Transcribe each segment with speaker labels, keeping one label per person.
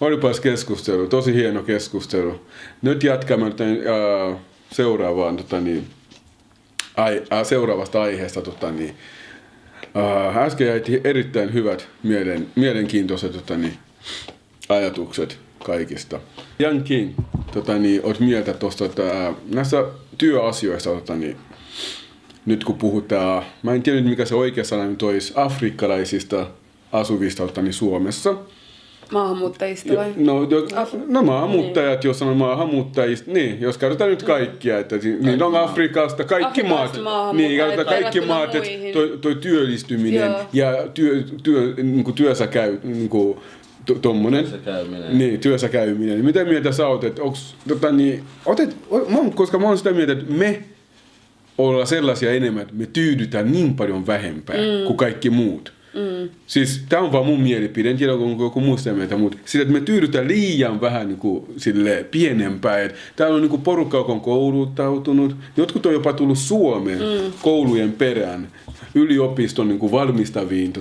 Speaker 1: Olipas keskustelu, tosi hieno keskustelu. Nyt jatkamme seuraavaan, seuraavasta aiheesta. Äsken jäi erittäin hyvät, mielenkiintoiset ajatukset kaikista. Jankin, oot mieltä tuosta, että näissä työasioissa, nyt kun puhutaan, mä en tiedä mikä se oikea sana nyt olisi, afrikkalaisista asuvista Suomessa.
Speaker 2: Maahanmuuttajista vai?
Speaker 1: No maahanmuuttajat, jos on maahanmuuttajista, niin jos käytetään nyt kaikkia, että niin on Afrikasta, kaikki maat, niin käytetään kaikki maat, että toi työllistyminen ja työssä käy, tommonen, työssä käyminen. Mitä mieltä sä oot, että koska mä oon sitä mieltä, että me ollaan sellaisia enemmän, että me tyydytään niin paljon vähempää kuin kaikki muut. Siis tää on vaan mun mielipide, en tiedä onko joku muu sitä mieltä, mutta sillä, että me tyydytään liian vähän sille pienempään. Täällä on porukka, joka on kouluttautunut, jotkut on jopa tullut Suomeen koulujen perään, yliopiston valmistaviin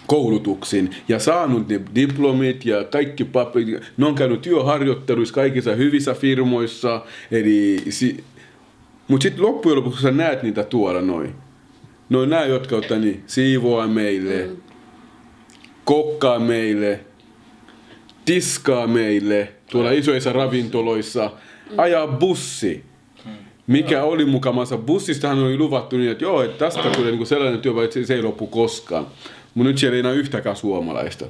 Speaker 1: koulutuksiin ja saanut ne diplomit ja kaikki paperit. Ne on käynyt työharjoitteluissa kaikissa hyvissä firmoissa, mutta sitten loppujen lopuksi sä näet niitä tuolla noin. No nämä, jotka siivoaa meille, kokkaa meille, tiskaa meille tuolla isoissa ravintoloissa, ajaa bussi. Mikä oli mukamassa. Bussistahan oli luvattu niin, että joo, että tästä tulee sellainen työ, että se ei loppu koskaan. Mutta nyt siellä ei enää yhtäkään suomalaista.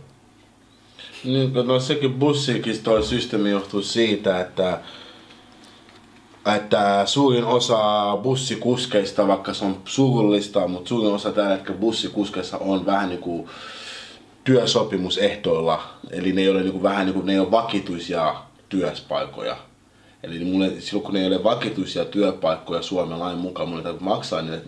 Speaker 3: Niin, no sekin bussikin toi systeemi johtuu siitä, että suurin osa bussikuskeista, vaikka se on surullista, mutta suurin osa tällä hetkellä bussikuskeista on vähän niinku työsopimusehtoilla. Eli ne ei ole vähän ne ei ole vakituisia työpaikkoja. Eli silloin kun ne ei ole vakituisia työpaikkoja Suomen lain mukaan, mun täytyy maksaa niille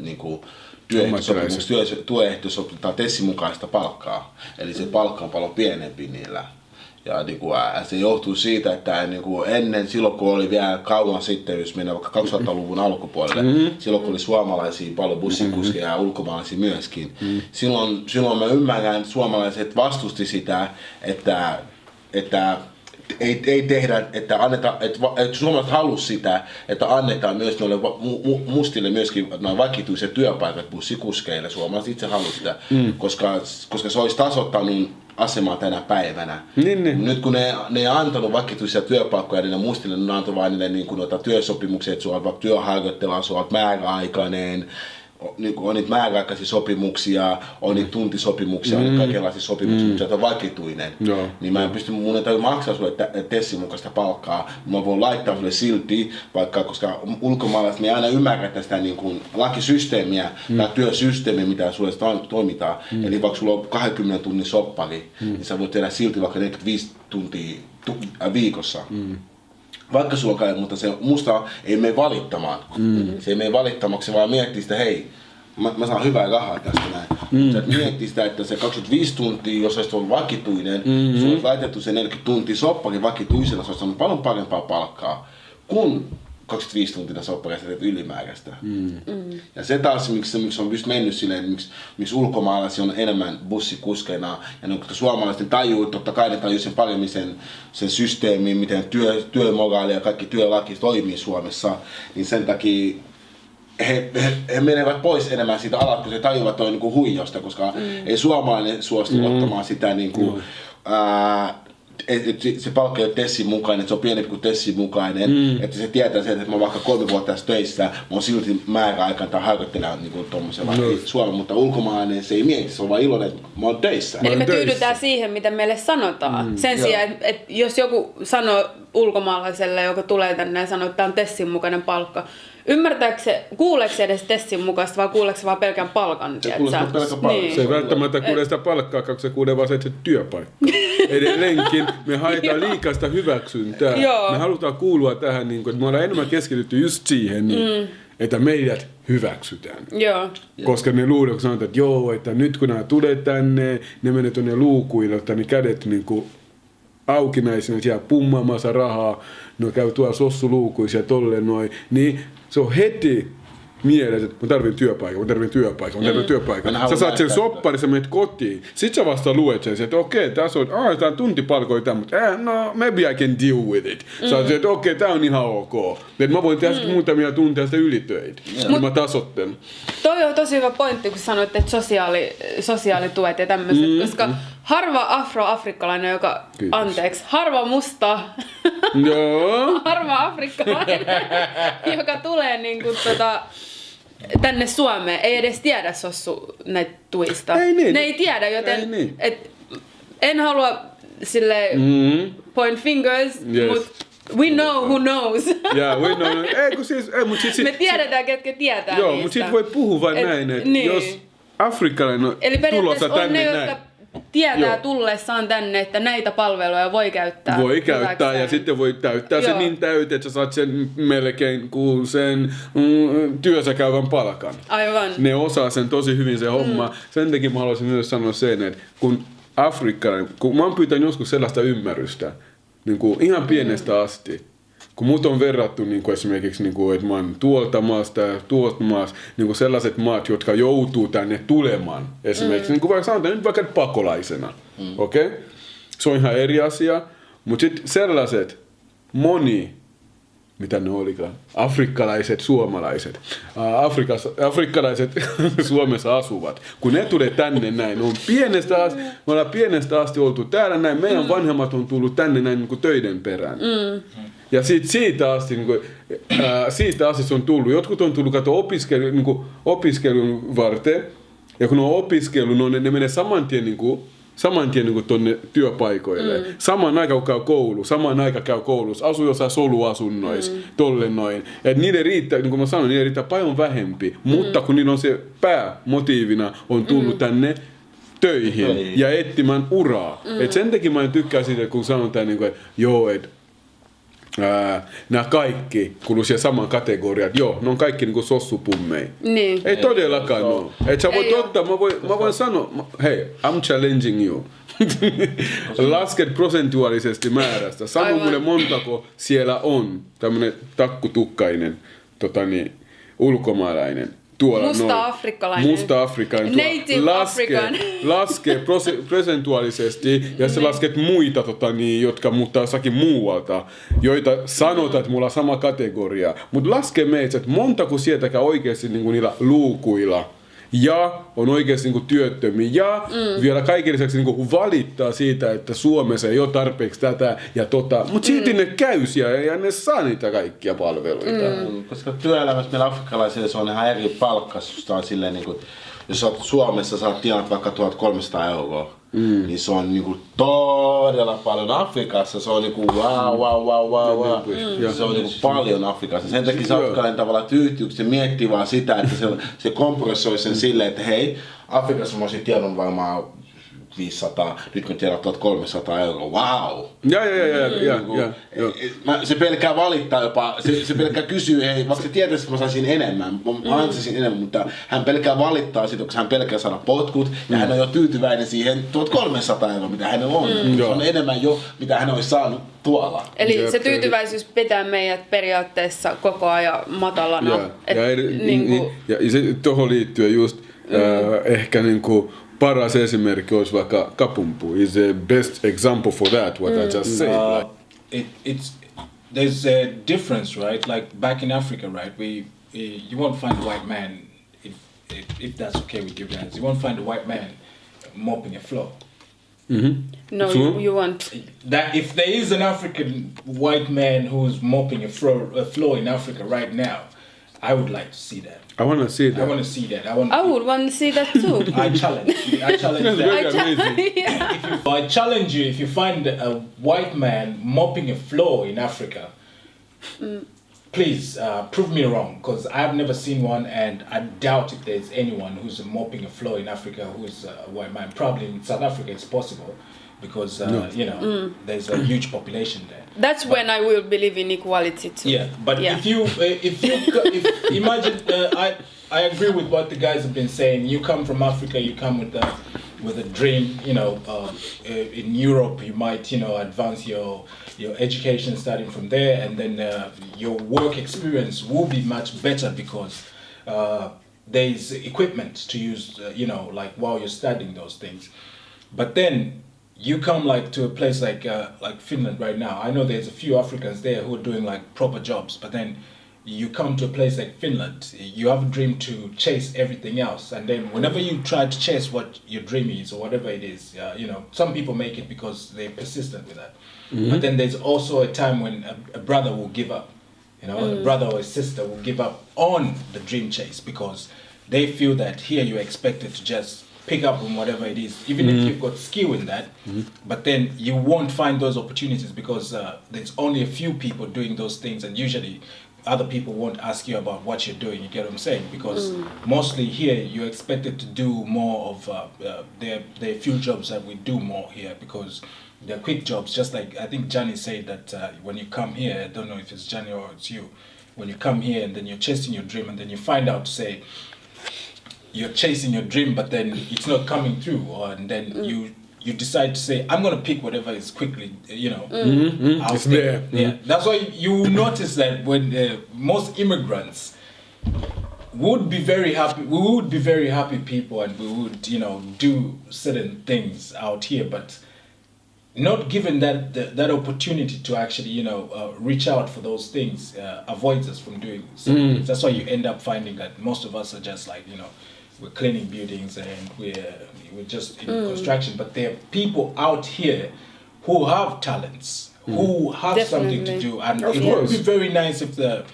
Speaker 3: työehtosopimus tai TESin mukaista palkkaa. Eli se palkka on paljon pienempi niillä. Ja se johtuu siitä, että ennen, silloin kun oli vielä kauan sitten, jos mennään vaikka 2000-luvun alkupuolelle, silloin kun oli suomalaisia paljon bussikuskeja ja ulkomaalaisia myöskin, silloin mä ymmärrän, että suomalaiset vastusti sitä, että ei tehdä, että suomalaiset halusi sitä, että annetaan myös noille mustille myöskin noin vakituiset työpaikat bussikuskeille. Suomalaiset itse halusi sitä, koska se olisi tasoittanut asemaa tänä päivänä. Niin. Nyt kun ne ei antanut vakituisia työpaikkoja niille mustille, ne antoi vain niille työsopimuksia, että sulla on työharjoittelua, sulla on määräaikainen, on niitä määräaikaisia sopimuksia, on niitä tuntisopimuksia, on niitä kaikenlaisia sopimuksia, mutta se on vakituinen. Niin mä en pysty, mun ei tarvitse maksaa sulle TESin mukaista palkkaa. Mä voin laittaa sulle silti, vaikka koska ulkomaalaiset me ei aina ymmärrä sitä lakisysteemiä tai työsysteemiä, mitä sulle toimitaan. Eli vaikka sulla on 20 tunnin soppari, niin sä voit tehdä silti vaikka 45 tuntia viikossa. Vaikka sulla on kai, mutta se musta ei mene valittamaan. Se ei mene valittamaksi, vaan miettii sitä, hei, mä saan hyvää rahaa tästä näin. Sä miettii sitä, että se 25 tuntia, jos olisi ollut vakituinen, sulla olisi laitettu se 40 tuntia soppari vakituisena, se olisi saanut paljon parempaa palkkaa, kun 25 tuntia sopparia teet ylimääräistä. Ja se taas, miksi on just mennyt silleen, miksi ulkomaalaisia on enemmän bussikuskeina, ja kun suomalaisten tajuu, totta kai ne tajuu sen paremmin sen systeemin, miten työmoraali ja kaikki työlaki toimii Suomessa, niin sen takia he menevät pois enemmän siitä alalta, kun he tajuvat toi huijausta, koska ei suomalainen suostu ottamaan sitä se palkka ei ole TESin mukainen, että se on pienempi kuin TESin mukainen, että se tietää sen, että mä vaikka 3 vuotta tässä töissä, mä oon silti määräaikaan tai harjoittelen tommosella Suomen, mutta ulkomaalainen se ei mieti, se on vaan iloinen, että mä oon töissä.
Speaker 2: Eli me tyydytään siihen, mitä meille sanotaan. Sen sijaan, että jos joku sanoo ulkomaalaiselle, joka tulee tänne ja sanoo, että tämä on TESin mukainen palkka, ymmärtääkö se, kuuleeko se edes TESin mukaista vai kuuleeko se vaan pelkän palkan?
Speaker 1: Niin. Se ei välttämättä kuule sitä palkkaa, koska se kuulee vaan se työpaikka. Edelleenkin me haetaan liikaa sitä hyväksyntää. Me halutaan kuulua tähän, että me ollaan enemmän keskitytty just siihen, että meidät hyväksytään. Koska ne luulee, kun sanotaan, että nyt kun nämä tulee tänne, ne menee tuonne luukuille, ottaa ne kädet aukinaisina siellä pummaamassa rahaa, ne käy tuolla sossuluukuissa ja tolleen noin, niin se on heti mielessä, että mä tarvin työpaikan. Sä saat sen sopparin, sä menet kotiin. Sit sä vasta luet sen, että okei, tässä on, tää on tuntipalkoja tämän, mutta no, maybe I can deal with it. Sä oot että okei, tää on ihan ok. Että mä voin tehdä sit muutamia tunteja sitä ylitöitä. Ja mä tasoittelen.
Speaker 2: Toi on tosi hyvä pointti, kun sanoit, että sosiaalituet ja tämmöiset, koska harva afroafrikkalainen, harva musta, harva afrikkalainen, joka tulee niinku tänne Suomeen, ei edes tiedä Sossu näitä tuista. Ne ei tiedä, joten en halua sille point fingers, mutta we know who knows.
Speaker 1: Yeah, we know.
Speaker 2: Me tiedetään, ketkä tietää
Speaker 1: joo,
Speaker 2: niistä.
Speaker 1: mutta sit voi puhua vain näin, että jos afrikkalainen on tulossa tänne
Speaker 2: on ne,
Speaker 1: näin.
Speaker 2: jotka tietää tullessaan tänne, että näitä palveluja voi käyttää.
Speaker 1: Voi käyttää ja sitten voi täyttää sen niin täyteen, että sä saat sen melkein kuin sen työssä käyvän palkan.
Speaker 2: Aivan.
Speaker 1: Ne osaa sen tosi hyvin se homma. Sen takia mä haluaisin myös sanoa sen, että kun afrikkalainen, kun mä oon pyytänyt joskus sellaista ymmärrystä, niin kuin ihan pienestä asti, kun mut on verrattu niin kuin esimerkiksi, niin kuin, että mä oon tuolta maasta ja tuolta maasta, niin kuin sellaiset maat, jotka joutuu tänne tulemaan. Esimerkiksi, niin kuin vaikka sanotaan nyt vaikka pakolaisena. Okay? Se on ihan eri asia. Mutta sitten sellaiset, mitä ne olikaan? Afrikkalaiset, suomalaiset. Afrikkalaiset Suomessa asuvat. Kun ne tulee tänne näin, me ollaan pienestä asti oltu täällä näin, meidän vanhemmat on tullut tänne näin niin kuin töiden perään. Ja siitä asti se on tullut. Jotkut on tullut opiskelun varten, ja kun ne on opiskellut, ne menee saman tien niin tuonne työpaikoille. Samaan aikaan käy koulussa, asuu jossain soluasunnoissa, tolle noin. Et niille riittää, niin kuin mä sanoin, niille riittää paljon vähempi, mutta kun niillä on se päämotiivina on tullut tänne töihin ja etsimään uraa. Et sen takia mä en tykkää siitä, kun sanotaan, että joo, että nämä kaikki kuuluu siihen samaan kategoriaan. Joo, ne on kaikki niinku sossupummeja.
Speaker 2: Niin.
Speaker 1: Ei todellakaan ole. Et sä voit ottaa, mä voin sanoa, hei, I'm challenging you. Lasket prosentuaalisesti määrästä. Sano mulle montako siellä on tämmönen takkutukkainen ulkomaalainen.
Speaker 2: Musta afrikkalainen. Native African.
Speaker 1: Laskee prosentuaalisesti ja sä lasket muita, jotka muuttaa jossakin muualta, joita sanotaan, että mulla on sama kategoria. Mutta laske meitä, että montako sieltäkään oikeasti niinku niillä luukuilla ja on oikeasti niinku työttömiä ja vielä kaiken lisäksi niinku valittaa siitä, että Suomessa ei ole tarpeeksi tätä ja mutta silti ne käy siellä ja ne saa niitä kaikkia palveluita.
Speaker 3: Koska työelämässä meillä afrikkalaisille se on ihan eri palkkasusta silleen niinku, jos olet Suomessa saat tienat vaikka 1300 €, niin se on niinku todella paljon. Afrikassa se on niinku wow. Se on niinku paljon Afrikassa. Sen takia se afrikkalainen tavallaan tyytyy, se miettii vaan sitä, että se kompressoi sen silleen, että hei, Afrikassa mä olisin tiennyt varmaan 500, nyt kun tiedät 1300 €, wow!
Speaker 1: Ja.
Speaker 3: Se pelkää valittaa jopa, se pelkää kysyy, hei, vaikka se tietäisi, että mä saisin enemmän, mä ansaisin enemmän, mutta hän pelkää valittaa siitä, koska hän pelkää saada potkut, ja hän on jo tyytyväinen siihen 1300 €, mitä hänellä on. Se on enemmän jo, mitä hän olisi saanut tuolla.
Speaker 2: Eli se tyytyväisyys pitää meidät periaatteessa koko ajan matalana.
Speaker 1: Ja se tuohon liittyen just ehkä niinku paras esimerkki olisi vaikka Kapumpu. Is the best example for that, what I just said.
Speaker 4: There's a difference, right? Like back in Africa, right? You won't find a white man, if that's okay with you guys. You won't find a white man mopping a floor.
Speaker 2: No, you won't.
Speaker 4: That if there is an African white man who's mopping a floor in Africa right now, I would like to see that.
Speaker 1: I want to see that.
Speaker 2: I would want to see that too.
Speaker 4: I challenge you. I challenge that. I challenge you, if you find a white man mopping a floor in Africa, please prove me wrong, because I've never seen one, and I doubt if there's anyone who's mopping a floor in Africa who's a white man. Probably in South Africa it's possible, because there's a huge population there.
Speaker 2: That's when I will believe in equality too.
Speaker 4: Yeah, but if imagine, I agree with what the guys have been saying. You come from Africa, you come with a dream. In Europe, you might advance your education starting from there, and then your work experience will be much better, because there's equipment to use, like while you're studying those things. But then you come like to a place like Finland right now. I know there's a few Africans there who are doing like proper jobs, but then you come to a place like Finland, you have a dream to chase everything else, and then whenever you try to chase what your dream is or whatever it is, some people make it because they're persistent with that. But then there's also a time when a brother will give up, a brother or a sister will give up on the dream chase because they feel that here you're expected to just pick up on whatever it is, even if you've got skill in that, but then you won't find those opportunities because there's only a few people doing those things, and usually other people won't ask you about what you're doing, you get what I'm saying? Because mostly here you're expected to do more of, there are few jobs that we do more here because they're quick jobs, just like I think Johnny said that when you come here, I don't know if it's Johnny or it's you, when you come here and then you're chasing your dream and then you find out, say, you're chasing your dream but then it's not coming through, and then you decide to say, I'm going to pick whatever is quickly, out
Speaker 1: It's there.
Speaker 4: Yeah. That's why you notice that when most immigrants would be very happy, we would be very happy people and we would, do certain things out here, but not given that opportunity to actually, reach out for those things avoids us from doing certain things. That's why you end up finding that most of us are just like, we're cleaning buildings and we're just in construction. But there are people out here who have talents, who have something to do, and it would be very nice if the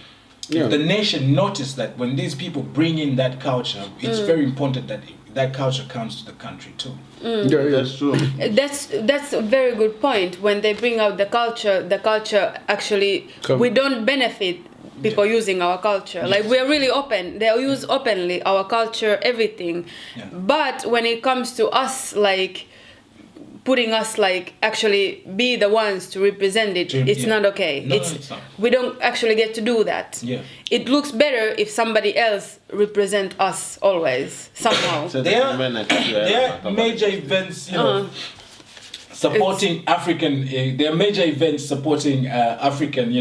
Speaker 4: nation noticed that when these people bring in that culture, it's very important that culture comes to the country too.
Speaker 1: Yeah,
Speaker 3: That's true.
Speaker 2: That's a very good point. When they bring out the culture actually, we don't benefit people using our culture. Like, we're really open. They use openly our culture, everything.
Speaker 4: Yeah.
Speaker 2: But when it comes to us, like, putting us, like, actually be the ones to represent it, it's not okay.
Speaker 4: No, it's not.
Speaker 2: We don't actually get to do that.
Speaker 4: Yeah.
Speaker 2: It looks better if somebody else represent us always, somehow.
Speaker 4: There are major events, supporting African. There are major events supporting African,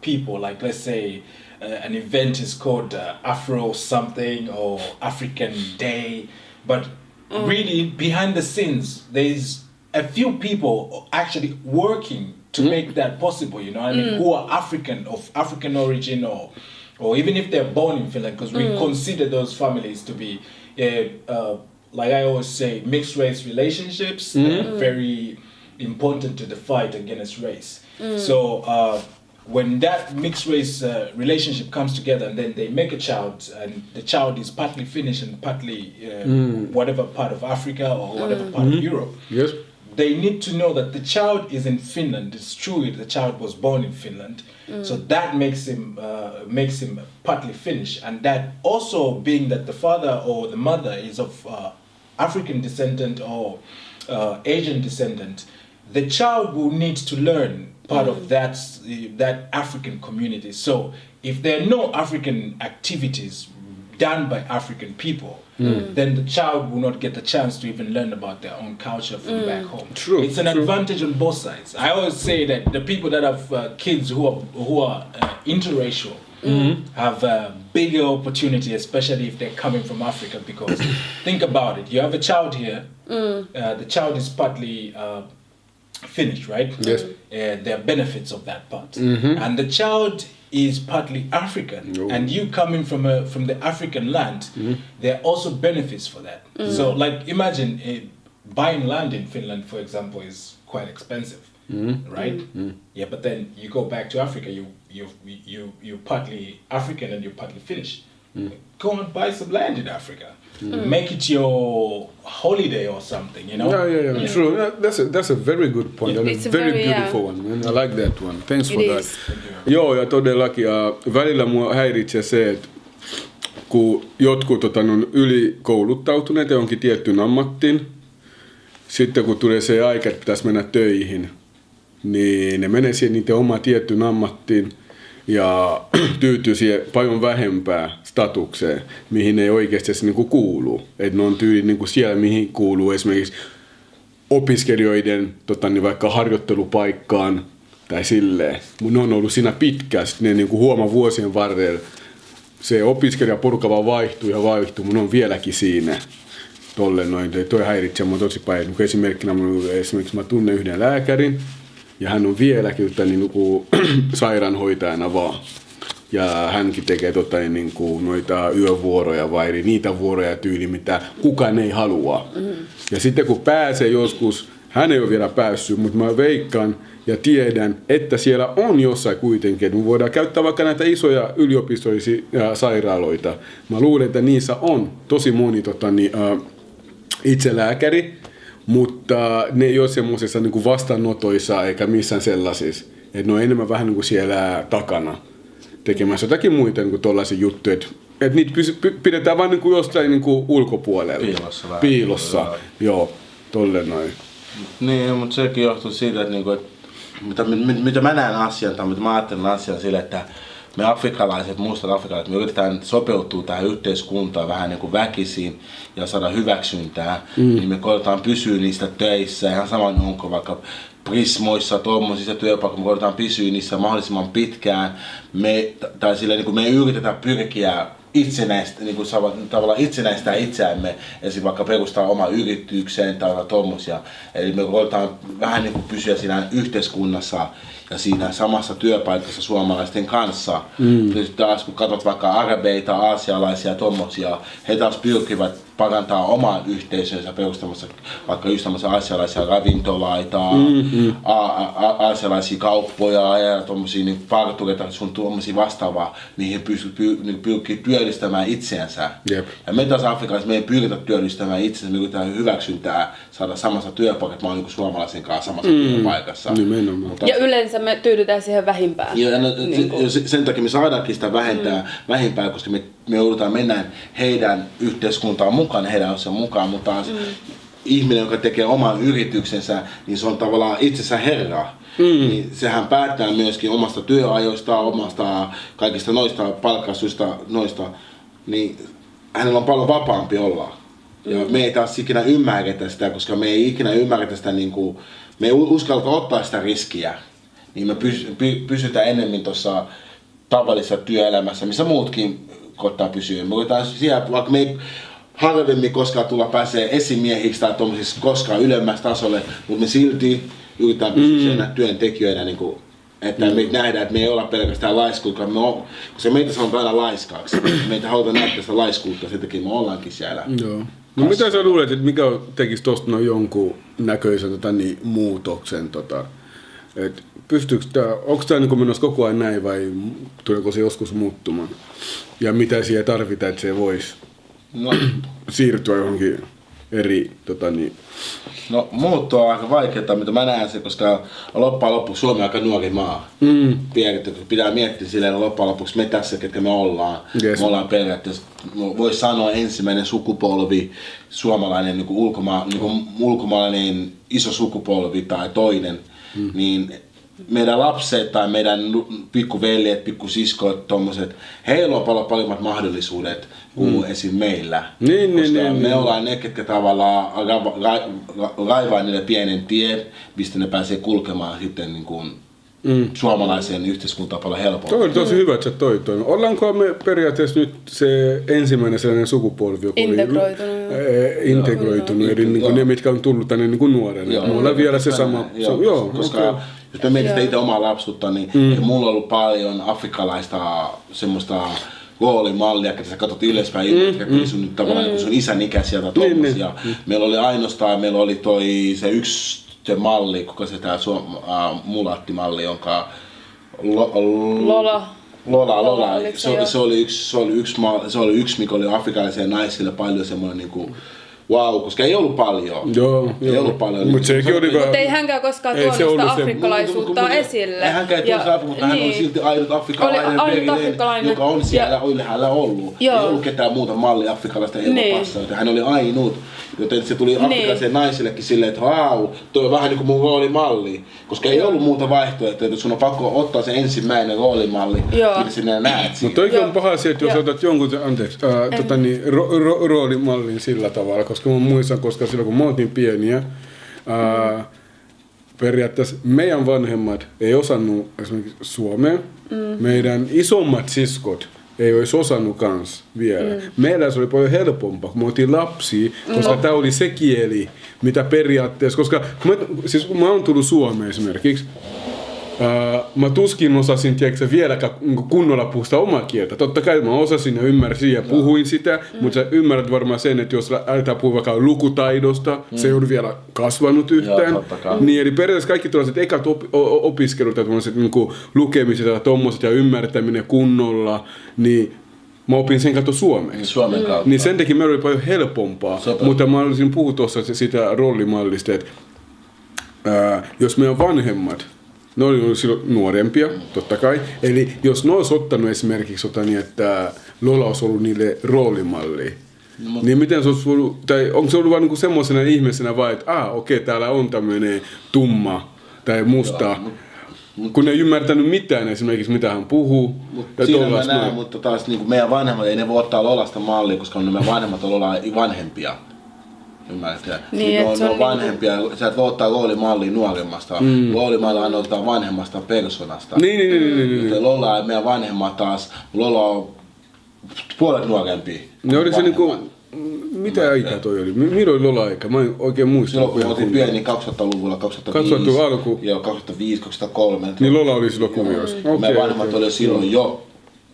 Speaker 4: people. Like, let's say an event is called Afro something or African Day, but really behind the scenes, there's a few people actually working to make that possible. You know what I mean? Who are African, of African origin, or even if they're born in Finland, because we consider those families to be. Like I always say, mixed race relationships, they're very important to the fight against race. So when that mixed race relationship comes together and then they make a child, and the child is partly Finnish and partly whatever part of Africa or whatever part of Europe,
Speaker 1: Yes.
Speaker 4: they need to know that the child is in Finland. It's true the child was born in Finland. So that makes him partly Finnish. And that also being that the father or the mother is of African descendant or Asian descendant, the child will need to learn part of that African community. So if there are no African activities done by African people, then the child will not get the chance to even learn about their own culture from back home.
Speaker 1: True,
Speaker 4: it's an advantage on both sides. I always say that the people that have kids who are interracial have a bigger opportunity, especially if they're coming from Africa, because think about it. You have a child here, the child is partly Finnish, right?
Speaker 1: Yes.
Speaker 4: There are benefits of that part. And the child is partly African, and you coming from the African land, there are also benefits for that. So, like, imagine buying land in Finland, for example, is quite expensive, right? Yeah, but then you go back to Africa, you're partly African and you're partly Finnish. Go and buy some land in Africa. Make it your holiday or something, you know?
Speaker 1: Yeah. True. That's a very good point. And
Speaker 2: It's
Speaker 1: a very beautiful one, man. I like that one. Thanks for that. Joo, ja todellakin. Ja välillä mua häiritsee se, että kun jotkut on ylikouluttautuneet johonkin tiettyyn ammattiin, sitten kun tulee se aika, että pitäisi mennä töihin, niin ne menee siihen niiden omaan tiettyyn ammattiin ja tyytyy siihen paljon vähempään statukseen, mihin ei oikeasti se niinku kuuluu. Että ne on tyyli niinku siellä, mihin kuuluu esimerkiksi opiskelijoiden niin vaikka harjoittelupaikkaan tai silleen. Mun ne on ollut siinä pitkään, sitten ne niinku huomaa vuosien varrella se opiskelijaporukka vaan vaihtuu, mun on vieläkin siinä. Tolle noin, toi häiritsee mua tosi paljon. Esimerkkinä mä tunnen yhden lääkärin, ja hän on vieläkin sairaanhoitajana vaan. Ja hänkin tekee noita yövuoroja vai niitä vuoroja tyyli, mitä kukaan ei halua. Ja sitten kun pääsee joskus, hän ei ole vielä päässyt, mutta mä veikkaan ja tiedän, että siellä on jossain kuitenkin, että me voidaan käyttää vaikka näitä isoja yliopistollisia sairaaloita. Mä luulen, että niissä on tosi moni itse lääkäri, mutta ne ei ole semmoisissa niin vastaanotoissa eikä missään sellaisissa. Että ne on enemmän vähän niin kuin siellä takana tekemässä jotakin muita niin tuollaisia juttuja. Että niitä pidetään vaan niin kuin jostain niin kuin ulkopuolella. Piilossa. Joo, tolle noin.
Speaker 3: Niin, mutta sekin johtuu siitä, että, niinku, että mitä mä näen asian tai mitä mä ajattelen asian sille, että me afrikkalaiset, mustat afrikkalaiset, me yritetään sopeutua tähän yhteiskuntaan vähän niin kuin väkisin ja saada hyväksyntää, niin me koetaan pysyä niistä töissä, ihan sama onko vaikka prismoissa, tuommoisissa työpaikoissa, me koetaan pysyä niissä mahdollisimman pitkään, me yritetään pyrkiä tavallaan itsenäistää itseämme, esimerkiksi vaikka perustaa oma yritykseen tai tommosia. Eli me koetaan vähän niin kuin pysyä siinä yhteiskunnassa ja siinä samassa työpaikassa suomalaisten kanssa. Taas kun katsot vaikka arabeita, aasialaisia ja tommosia, he taas pyrkivät parantaa oman yhteisönsä perustamassa vaikka just tämmöisiä aasialaisia ravintolaita, aasialaisia kauppoja ja tommosia niin partureita, sun tommosia vastaavaa, mihin pyrkii työllistämään itseänsä.
Speaker 1: Jep.
Speaker 3: Ja me taas Afrikassa me ei pyritä työllistämään itseänsä, me yritetään hyväksyntää saada samassa työpaikassa, mä oon niin suomalaisen kanssa samassa työpaikassa.
Speaker 1: Mutta,
Speaker 2: ja yleensä me tyydytään siihen vähimpään.
Speaker 3: Ja sen takia me saadaankin sitä vähempää, koska me joudutaan mennä heidän yhteiskuntaan mukaan, heidän asiaan mukaan, mutta taas ihminen, joka tekee oman yrityksensä, niin se on tavallaan itsensä herra. Niin sehän päättää myöskin omasta työajoista, omasta kaikista noista palkkasuista, niin hänellä on paljon vapaampi olla. Ja me ei taas ikinä ymmärretä sitä, koska me ei ikinä ymmärretä sitä, niin kuin, me ei uskalleta ottaa sitä riskiä. Niin me pysytään enemmän tuossa tavallisessa työelämässä, missä muutkin koittaa pysyä. Me voidaan siellä, vaikka me ei harvemmin koskaan tulla pääsee esimiehiksi tai tuollaisissa koskaan ylemmässä tasolle, mutta me silti yritetään pysyä siinä työntekijöinä, niin kuin, että me nähdään, että me ei olla pelkästään laiskuutta, koska meitä sanotaan aina laiskaaksi. Meitä halutaan näyttää sitä laiskuutta, sen takia me ollaankin siellä.
Speaker 1: Joo. No mitä sä luulet, että mikä tekisi tuosta jonkun näköisen muutoksen? Onko tämä niin menossa koko ajan näin vai tuleeko se joskus muuttumaan? Ja mitä siihen tarvitaan, että se voisi siirtyä johonkin eri...
Speaker 3: No muuttua on aika vaikeaa, mitä mä näen se, koska loppujen lopuksi Suomi on aika nuori maa. Pitää miettiä silleen loppujen lopuksi me tässä, ketkä me ollaan.
Speaker 1: Yes.
Speaker 3: Me ollaan periaatteessa, voisi sanoa ensimmäinen sukupolvi, suomalainen niin ulkomaalainen iso sukupolvi tai toinen. Niin meidän lapset tai meidän pikkuveljet, pikkusiskot, tommoset, heillä on paljon mahdollisuudet kuin esim. Meillä. Me ollaan ne, ketkä tavallaan raivaa niille pienen tien, mistä ne pääsee kulkemaan sitten niin kuin suomalaiseen yhteiskuntaan paljon helpommin.
Speaker 1: Toi oli tosi hyvä, että sä toi. Ollaanko me periaatteessa nyt se ensimmäinen sellainen sukupolvi, joka integroitunut, eli niin ne, mitkä on tullut tänne niin nuorena. Mulla on vielä se sama.
Speaker 3: Koska jos mä mietin sitä itse omaa lapsuutta, niin mulla on ollut paljon afrikkalaista semmoista roolimallia, että sä katsot ylöspäin, että sun tavallaan sun isän ikäisiä tai tommosia. Meillä oli se yksi malli, kuka se tää mulattimalli, jonka Lola. Se oli yksi, mikä oli afrikkalaisille naisille paljon semmoinen niinku wow, koska ei ollut paljon. Ei ollut paljon.
Speaker 1: Mutta
Speaker 2: ei hänkään koskaan tuonut sitä afrikkalaisuutta esille.
Speaker 3: Ei hänkään tuonut sitä, mutta hän oli silti ainut afrikkalainen, joka on siellä ylhäällä ollut. Ei ollut ketään muuta mallia afrikkalaista Euroopassa, joten hän oli ainut. Joten se tuli afrikkalaisille naisillekin silleen, että wow, toi on vähän niin kuin mun roolimalli. Koska ei ollut muuta vaihtoehtoa, että sun on pakko ottaa se ensimmäinen roolimalli, millä sinä näet siinä.
Speaker 1: Mutta toikin on paha asia, että jos otat jonkun roolimallin sillä tavalla, koska mä muistan, koska silloin kun me oltiin pieniä, periaatteessa meidän vanhemmat ei osannut esimerkiksi suomea. Meidän isommat siskot ei olisi osannut kans vielä. Meillä se oli paljon helpompaa, kun me oltiin lapsia, koska tää oli se kieli, mitä periaatteessa, koska kun mä oon tullut Suomeen esimerkiksi, mä tuskin osasin vieläkään kunnolla puhua omaa kieltä. Totta kai mä osasin ja ymmärsin ja puhuin sitä, mutta sä ymmärrät varmaan sen, että jos aletaan puhua vaikka lukutaidosta, se ei ole vielä kasvanut yhtään. Niin, eli periaatteessa kaikki tällaiset ekat opiskelut, niin lukemiset ja tommoset ja ymmärtäminen kunnolla, niin mä opin sen kautta suomeksi.
Speaker 3: Suomen kautta.
Speaker 1: Niin sen takia meillä oli paljon helpompaa, mutta mä olisin puhua tuossa sitä rollimallista, että jos meidän vanhemmat, ne oli silloin nuorempia, totta kai. Eli jos ne olisi ottanut esimerkiksi niin, että Lola olisi ollut niille roolimalli, niin miten se olisi ollut, tai onko se ollut vain niin semmoisena ihmisenä vai, että okei, täällä on tämmöinen tumma tai musta, kun ne ei ymmärtänyt mitään esimerkiksi, mitä hän puhuu.
Speaker 3: Siinä mä näen, mutta taas niin meidän vanhemmat, ei ne voi ottaa Lolasta mallia, koska meidän vanhemmat on Lola vanhempia. Ymmärrätkö?
Speaker 2: Niin,
Speaker 3: ne on vanhempia, sä et voi ottaa roolimallia nuoremmasta. Roolimallia annetaan vanhemmasta persoonasta.
Speaker 1: Niin.
Speaker 3: Lola ja meidän vanhemmat taas, Lola on puolet nuorempia.
Speaker 1: Ne oli se niinku, mitä aikaa toi oli? Milloin oli Lola-aika? Mä en oikein muista.
Speaker 3: Silloin kun me oltiin pieni 2000-luvulla, 2005.
Speaker 1: 2000 alku.
Speaker 3: Joo, 2005, 2003.
Speaker 1: Niin Lola oli silloin kuvioissa.
Speaker 3: Meidän vanhemmat oli silloin jo.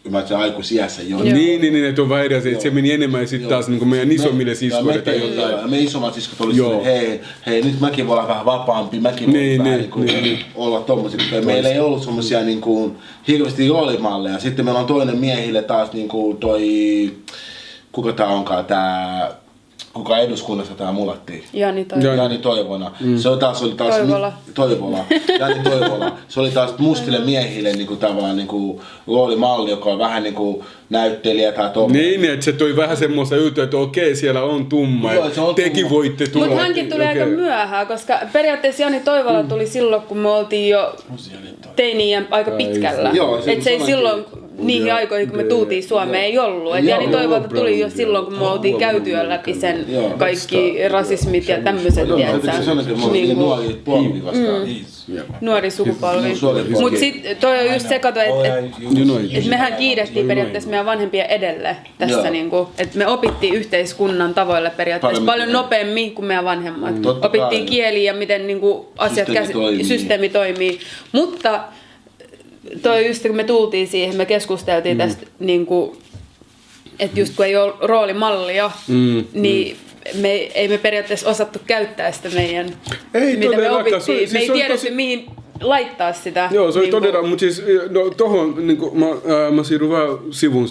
Speaker 3: Ymmärrätkö, aikuisiässä jo.
Speaker 1: Niin, että on vähän eri asia, että se meni enemmän sitten taas niin meidän isommille siskoille tai jotain.
Speaker 3: Me isommat siskot oli silleen, hei, nyt mäkin voi olla vähän vapaampi, mäkin voi vähän olla tommosia. Meillä ei ollut semmosia niin hirveästi roolimalleja. Sitten meillä on toinen miehille taas niin kuin toi, kuka tää onkaan tää, kuka eduskunnassa tää mulattiin? Jani Toivona. Se oli taas Toivola. Jani Toivola. Se oli taas mustille miehille niinku tavallaan niinku roolimalli, joka on vähän niinku näyttelijä tai tommoinen.
Speaker 1: Niin, että se toi vähän semmoista juttua, että okei, siellä on tumma.
Speaker 3: Joo, se on
Speaker 1: tekin
Speaker 3: tumma.
Speaker 1: voitte tulla.
Speaker 2: Mutta hänkin tuli aika myöhään, koska periaatteessa Jani Toivola tuli silloin, kun me oltiin jo teiniä aika pitkällä.
Speaker 3: Joo,
Speaker 2: et se ei silloin niihin aikoihin, kun me tultiin Suomeen, ei ollut. Et Jani Toivola tuli jo silloin, kun me oltiin käyty jo läpi sen kaikki rasismit ja tämmöiset. Nuori sukupolvi. Mutta sitten toi on just se, että mehän kiidettiin periaatteessa meidän vanhempia edelle tässä, että me opittiin yhteiskunnan tavoille periaatteessa paljon nopeammin kuin meidän vanhemmat. Opittiin kieliä ja miten asiat, systeemi toimii. Mutta toi just kun me tultiin siihen, me keskusteltiin tästä, että just kun ei ole roolimallia, niin ei me periaatteessa osattu käyttää sitä meidän, mitä me opittiin. Me ei tiedetty mihin laittaa sitä.
Speaker 1: Joo, se oli todella, mutta siis tohon, mä siirryn vähän sivun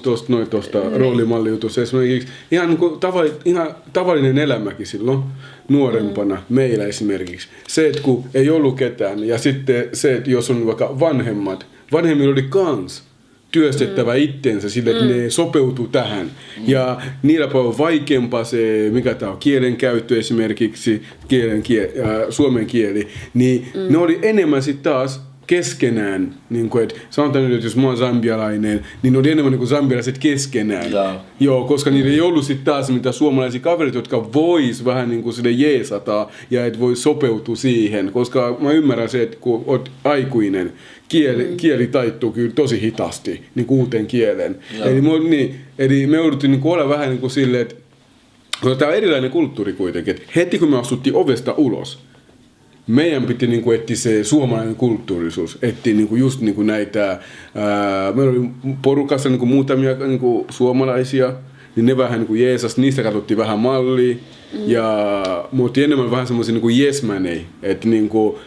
Speaker 1: tuosta roolimallijutusta. Esimerkiksi ihan tavallinen elämäkin silloin nuorempana, meillä esimerkiksi. Se, että kun ei ollut ketään, ja sitten se, että jos on vaikka vanhemmilla oli kans työstettävä itsensä sille, että ne sopeutuu tähän. Ja niillä paljon vaikeampaa se, mikä tämä on, kielenkäyttö esimerkiksi, suomen kieli, niin ne oli enemmän sitten taas keskenään, niin kuin, että sanotaan nyt, että jos mä oon zambialainen, niin ne oli enemmän niin kuin zambialaiset keskenään. Joo, koska niillä ei ollut sitten taas mitä suomalaisia kavereita, jotka vois vähän niin kuin sille jeesata ja et voi sopeutua siihen, koska mä ymmärrän se, että kun oot aikuinen, kieli taittuu kyllä tosi hitaasti niin kuin uuteen kielen. Eli me jouduttiin niin olla vähän niin kuin silleen, että tämä on erilainen kulttuuri kuitenkin, että heti kun me astuttiin ovesta ulos, meidän piti niinku etsiä se suomalainen kulttuurisuus, etsiä niinku just niinku näitä, meillä oli porukassa niinku muutamia niinku suomalaisia, niin ne vähän niinku jeesas, niistä katsottiin vähän mallia, ja me oltiin enemmän vähän semmoisia niinku jesmänei, että niinku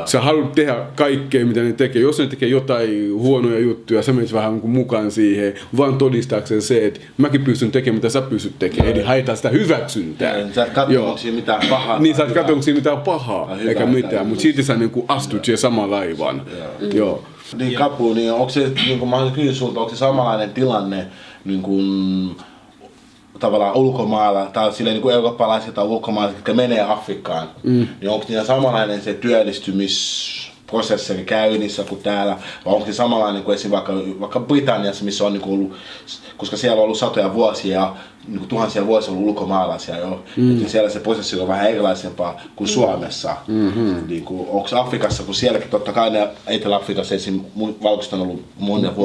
Speaker 1: sä haluat tehdä kaikkea, mitä ne tekee. Jos ne tekee jotain huonoja juttuja, sä menet vähän mukaan siihen, vaan todistaakseen se, että mäkin pystyn tekemään, mitä sä pystyt tekemään. Eli haetaan sitä hyväksyntää.
Speaker 3: Sä et katso, onko siinä mitään pahaa.
Speaker 1: Niin, sä et katso, onko siinä mitään pahaa, eikä mitään. Mutta silti sä niin astut siihen samaan laivaan. Joo.
Speaker 3: Niin, Kapu, niin onko se, niin kuin mä haluaisin kysyä sulta, onko se samanlainen tilanne, niin kuin tavallaan ulkomailla, tai silleen niin kuin eurooppalaiset tai ulkomaalaiset, jotka menee Afrikkaan, niin onko niillä samanlainen se prosessori käynnissä kuin täällä, vai onko se samanlainen kuin esimerkiksi vaikka Britanniassa, missä on niinku ollut, koska siellä on ollut satoja vuosia ja niinku tuhansia vuosia ollut ulkomaalaisia jo, että siellä se prosessori on vähän erilaisempaa kuin Suomessa. Niinku, onko Afrikassa, kun sielläkin totta kai ne Etelä-Afrikassa esim. Valkoista on ollut monia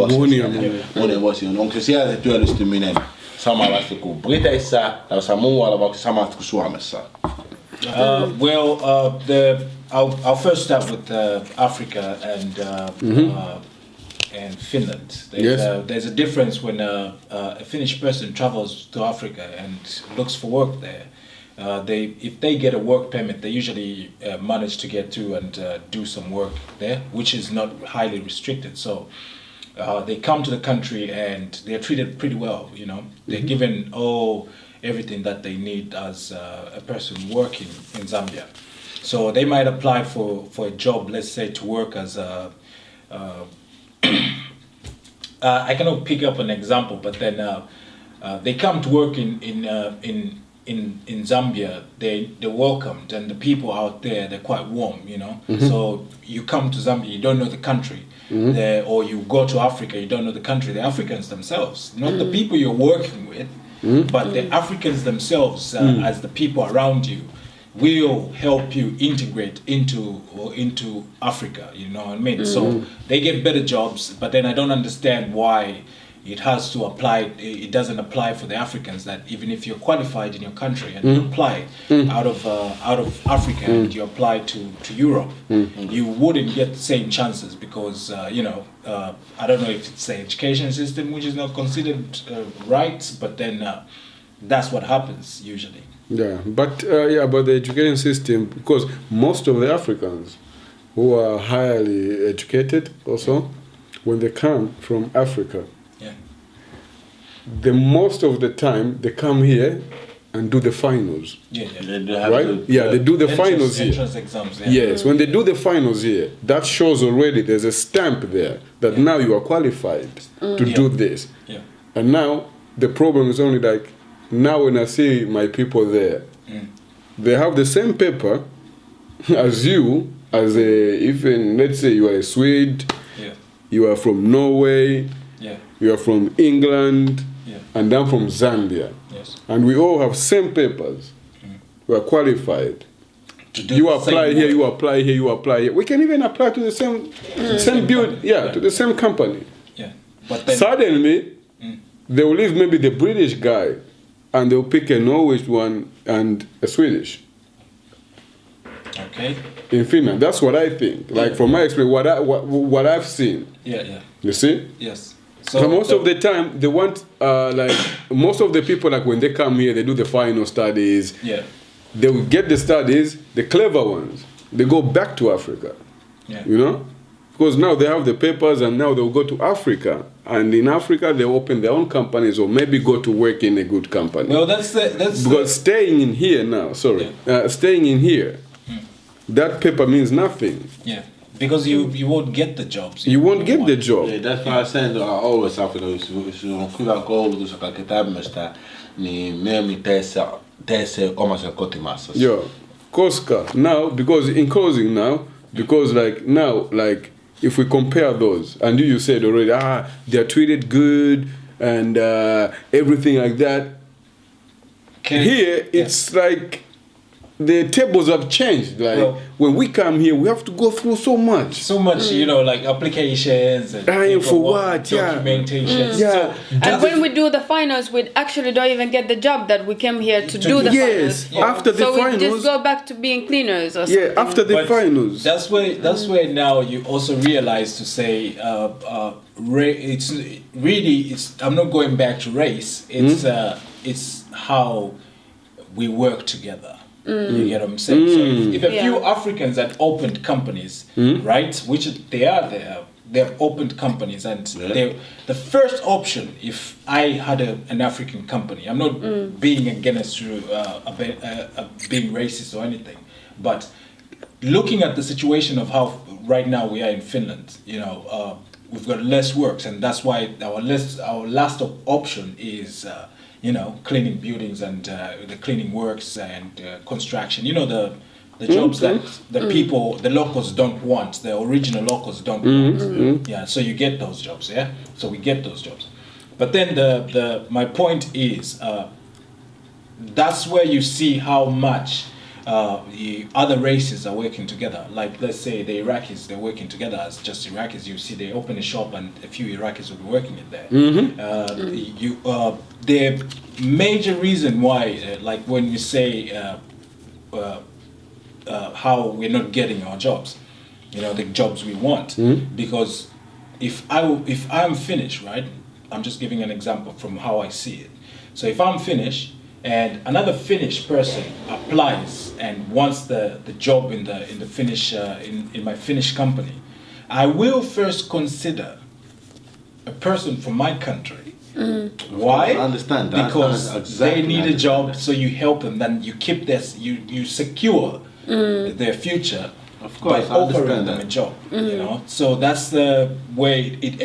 Speaker 3: vuosia, onko se siellä se työllistyminen samanlaista kuin Briteissä tai jossain muualla, vai onko se samanlaista kuin Suomessa?
Speaker 4: I'll first start with Africa and Finland. There's a difference when a Finnish person travels to Africa and looks for work there. If they get a work permit, they usually manage to get through and do some work there, which is not highly restricted. So they come to the country and they're treated pretty well. You know, they're given everything that they need as a person working in Zambia. So they might apply for a job, let's say to work as a I cannot pick up an example, but then they come to work in Zambia. They're welcomed, and the people out there, they're quite warm, you know. So you come to Zambia, you don't know the country, or you go to Africa, you don't know the country. The Africans themselves, not the people you're working with, but the Africans themselves, as the people around you, will help you integrate into Africa, you know what I mean? So they get better jobs, but then I don't understand why it has to apply. It doesn't apply for the Africans. That even if you're qualified in your country and you apply out of Africa and you apply to Europe, you wouldn't get the same chances because I don't know if it's the education system which is not considered right, but then that's what happens usually.
Speaker 1: Yeah, but about the education system, because most of the Africans who are highly educated also, when they come from Africa, the most of the time they come here and do the finals. They do the finals here.
Speaker 4: Entrance exams.
Speaker 1: Yes, when they do the finals here, that shows already there's a stamp there that now you are qualified to do this.
Speaker 4: Yeah.
Speaker 1: And now the problem is only like, now when I see my people there, they have the same paper as you, even let's say you are a Swede, you are from Norway, you are from England, and I'm from Zambia.
Speaker 4: Yes.
Speaker 1: And we all have same papers. We are qualified.
Speaker 4: You
Speaker 1: apply here, you apply here, you apply here. We can even apply to the same build, to the same company.
Speaker 4: Yeah. But then
Speaker 1: suddenly, they will leave maybe the British guy and they'll pick a Norwegian one and a Swedish.
Speaker 4: Okay.
Speaker 1: In Finland, that's what I think. Like from my experience, what I've seen.
Speaker 4: Yeah.
Speaker 1: You see?
Speaker 4: Yes.
Speaker 1: So most of the time, they want most of the people, like when they come here, they do the final studies.
Speaker 4: Yeah.
Speaker 1: They will get the studies, the clever ones. They go back to Africa.
Speaker 4: Yeah.
Speaker 1: You know, because now they have the papers, and now they'll go to Africa, and in Africa they open their own companies or maybe go to work in a good company.
Speaker 4: Well, that's
Speaker 1: staying in here now. Staying in here, that paper means nothing.
Speaker 4: Yeah. Because you won't get the jobs.
Speaker 1: You won't get the job.
Speaker 3: Yeah, that's why I said always Africa, jos on hyvä koulutus ja kaikkea tämmöistä, niin mieluummin tee se omassa kotimaassa.
Speaker 1: Joo, koska now, because in closing now, because like if we compare those, and you said already, they are treated good and everything like that. Here, it's like the tables have changed. Like when we come here, we have to go through so much.
Speaker 4: Like applications and
Speaker 1: for what?
Speaker 4: Documentation.
Speaker 1: Yeah.
Speaker 2: And when we do the finals, we actually don't even get the job that we came here to do the finals.
Speaker 1: After the finals,
Speaker 2: we just go back to being cleaners or something.
Speaker 1: Yeah, after the finals.
Speaker 4: That's where now you also realize to say it's really I'm not going back to race. It's how we work together. You get what I'm saying? So if a few Africans had opened companies, right, which they are there, they've opened companies, and the first option, if I had an African company, I'm not being against being racist or anything, but looking at the situation of how right now we are in Finland, we've got less works, and that's why our last option is cleaning buildings and the cleaning works and construction. The The jobs that the people, the locals don't want, the original locals don't want. Yeah, so you get those jobs, yeah? So we get those jobs. But then my point is, that's where you see how much the other races are working together. Like, let's say the Iraqis, they're working together as just Iraqis. You see, they open a shop and a few Iraqis will be working in there. The major reason why, like when you say how we're not getting our jobs, the jobs we want, because if I'm finished, right? I'm just giving an example from how I see it. So if I'm finished, and another Finnish person applies and wants the job in the Finnish in my Finnish company, I will first consider a person from my country. Why?
Speaker 3: I understand that.
Speaker 4: Because
Speaker 3: Exactly.
Speaker 4: they need a job, so you help them. Then you keep this. You secure their future
Speaker 3: Of course,
Speaker 4: by
Speaker 3: I
Speaker 4: offering
Speaker 3: understand
Speaker 4: them
Speaker 3: that.
Speaker 4: a job. So that's the way it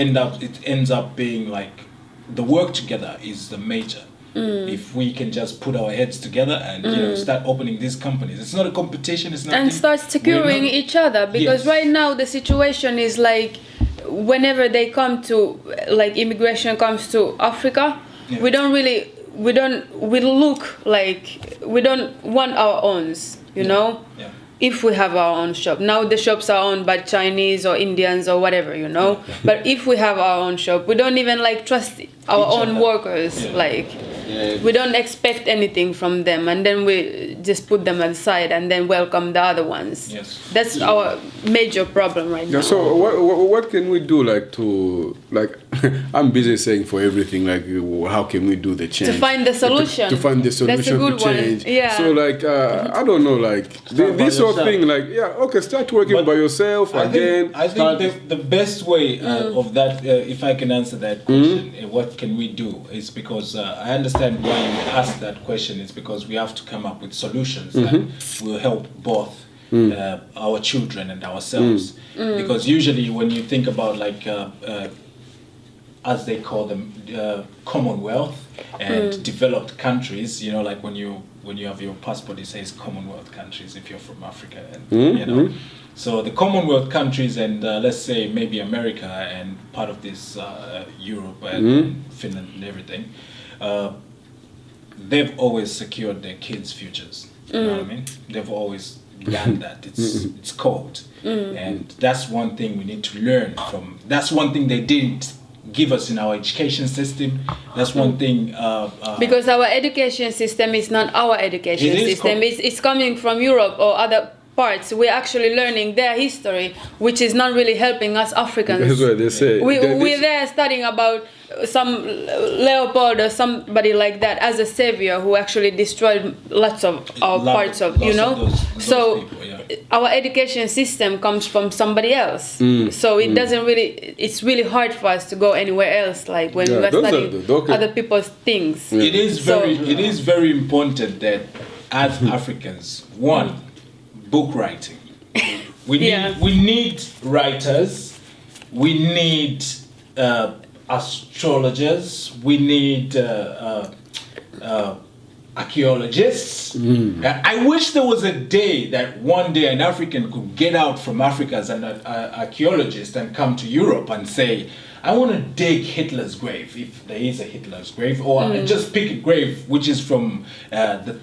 Speaker 4: ends up being like the work together is the major. If we can just put our heads together and start opening these companies, it's not a competition. It's not.
Speaker 2: And start securing each other, because right now the situation is like, whenever they come to, like, immigration comes to Africa, we don't want our owns, if we have our own shop. Now the shops are owned by Chinese or Indians or whatever, but if we have our own shop, we don't even trust our own workers. We don't expect anything from them, and then we just put them aside and then welcome the other ones.
Speaker 4: Yes.
Speaker 2: That's our major problem right now.
Speaker 1: So what can we do I'm busy saying for everything, how can we do the change?
Speaker 2: To find the solution.
Speaker 1: To find the solution.
Speaker 2: That's a good
Speaker 1: to change.
Speaker 2: one. Yeah.
Speaker 1: So I don't know, this whole thing, start working by yourself again.
Speaker 4: I think the best way of that, if I can answer that question, what can we do, is because I understand why you ask that question, is because we have to come up with solutions that will help both our children and ourselves. Because usually when you think about as they call them, Commonwealth and developed countries, when you have your passport, it says Commonwealth countries if you're from Africa, and so the Commonwealth countries and let's say maybe America and part of this Europe and Finland and everything, they've always secured their kids' futures. You know what I mean? They've always done that. It's code, and that's one thing we need to learn from. That's one thing they didn't give us in our education system. That's one thing.
Speaker 2: Because our education system is not our education system. It's coming from Europe or other parts. We're actually learning their history, which is not really helping us Africans.
Speaker 1: That's what they say.
Speaker 2: We're there studying about some Leopold or somebody like that as a savior who actually destroyed lots of our parts of,
Speaker 4: those
Speaker 2: so
Speaker 4: people,
Speaker 2: our education system comes from somebody else. So it doesn't really, it's really hard for us to go anywhere else, like when we're studying other people's things.
Speaker 4: It is very important that as Africans, one, book writing. We need writers. We need astrologers. We need archaeologists. I wish there was a day that one day an African could get out from Africa as an archaeologist and come to Europe and say, I want to dig Hitler's grave, if there is a Hitler's grave, or just pick a grave which is from the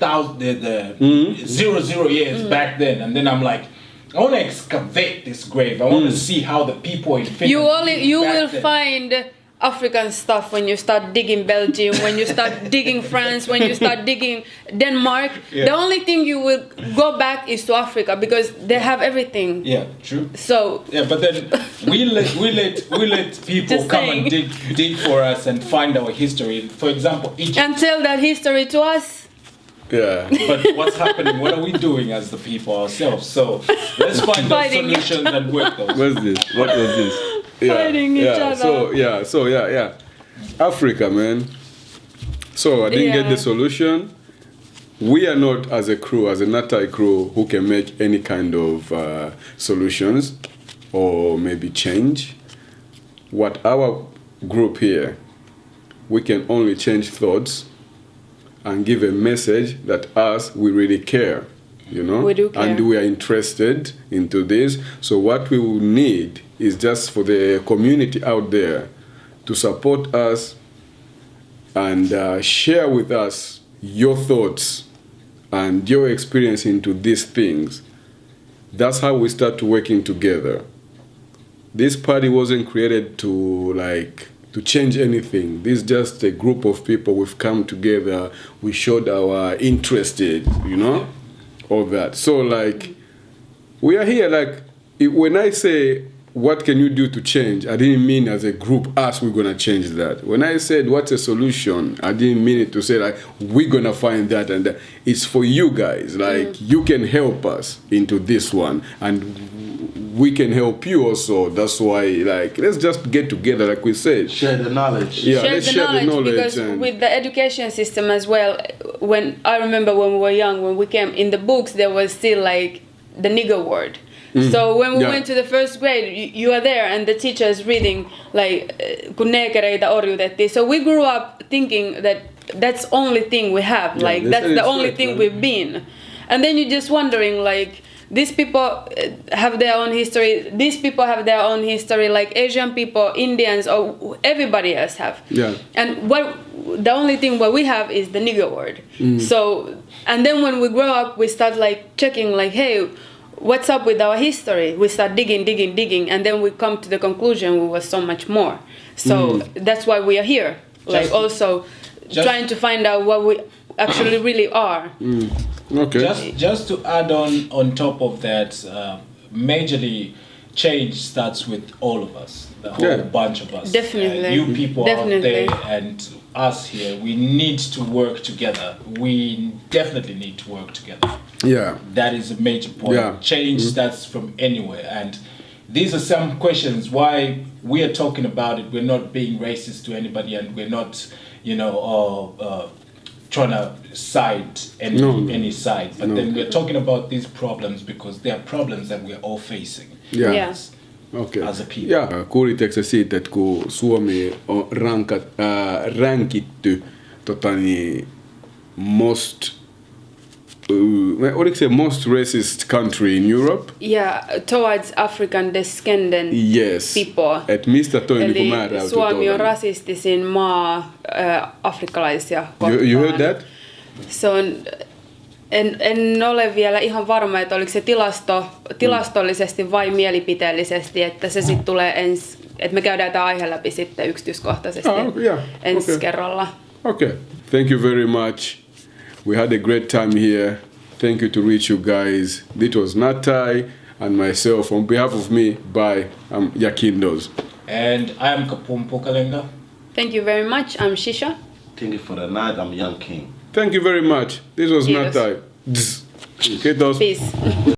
Speaker 4: 00 years back then, and then I'm like, I want to excavate this grave. I want to see how the people in Finland
Speaker 2: you will find African stuff when you start digging Belgium, when you start digging France, when you start digging Denmark. The only thing you will go back is to Africa, because they have everything.
Speaker 4: Yeah, true.
Speaker 2: So
Speaker 4: but then we let people come and dig for us and find our history. For example, Egypt.
Speaker 2: And tell that history to us.
Speaker 1: Yeah.
Speaker 4: But what's happening? What are we doing as the people ourselves? So let's find those solutions and work those.
Speaker 1: What's this? What was this?
Speaker 2: Fighting each other.
Speaker 1: So Africa, man. So I didn't get the solution. We are not, as a crew, as a Natai crew, who can make any kind of solutions or maybe change. What our group here, we can only change thoughts and give a message that we really care. you know,
Speaker 2: We do care.
Speaker 1: and we are interested into this. So what we will need is just for the community out there to support us and share with us your thoughts and your experience into these things. That's how we start working together. This party wasn't created to change anything. This is just a group of people. We've come together. We showed our interest, you know, all that. So we are here. When I say what can you do to change, I didn't mean as a group us we're gonna change that. When I said what's a solution, I didn't mean it to say we're gonna find that and that. It's for you guys. You can help us into this one, and we can help you also. That's why let's just get together, like we said.
Speaker 3: Share the knowledge.
Speaker 1: Yeah,
Speaker 2: share
Speaker 1: let's
Speaker 2: the
Speaker 1: share the knowledge.
Speaker 2: Because with the education system as well, when I remember when we were young, when we came in the books, there was still the nigger word. So when we went to the first grade, you are there and the teacher is reading kun neekereitä orjutettiin. So we grew up thinking that that's the only thing we have. That's the only thing we've been. And then you're just wondering these people have their own history. These people have their own history. Asian people, Indians, or everybody else have.
Speaker 1: Yeah.
Speaker 2: And the only thing what we have is the nigger word. So, and then when we grow up, we start checking hey, what's up with our history? We start digging, and then we come to the conclusion we were so much more. So that's why we are here. Trying to find out what we actually really are.
Speaker 1: Okay.
Speaker 4: Just to add on top of that, majorly change starts with all of us, the whole bunch of us.
Speaker 2: Definitely.
Speaker 4: You people
Speaker 2: Definitely.
Speaker 4: out there and us here, we need to work together. We definitely need to work together.
Speaker 1: Yeah.
Speaker 4: That is a major point.
Speaker 1: Yeah.
Speaker 4: Change starts from anywhere. And these are some questions why we are talking about it. We're not being racist to anybody, and we're not, trying to side any side. But then we're talking about these problems because they are problems that we're all facing.
Speaker 1: Yeah.
Speaker 2: Yes.
Speaker 1: Okay.
Speaker 4: As a people.
Speaker 1: Ja, kuulitteko se siitä, että kun Suomi on rankitty oliko se most racist country in Europe?
Speaker 2: Yeah, towards African descendant people.
Speaker 1: Et mistä toi niinku määräytyy?
Speaker 2: Suomi on rasistisin maa afrikkalaisia kohtaan.
Speaker 1: You heard that?
Speaker 2: Se on, en ole vielä ihan varma, että oliko se tilastollisesti vai mielipiteellisesti, että se sitten tulee että me käydään tämä aihe läpi sitten yksityiskohtaisesti ensi kerralla.
Speaker 1: Okay. Thank you very much. We had a great time here. Thank you to reach you guys. This was Natai and myself. On behalf of me, bye. I'm Yakindos.
Speaker 4: And I am Kapumpo Kalenga.
Speaker 2: Thank you very much. I'm Shisha.
Speaker 3: Thank you for the night. I'm Young King.
Speaker 1: Thank you very much. This was
Speaker 2: Yes.
Speaker 1: Natai. Okay,
Speaker 2: Peace.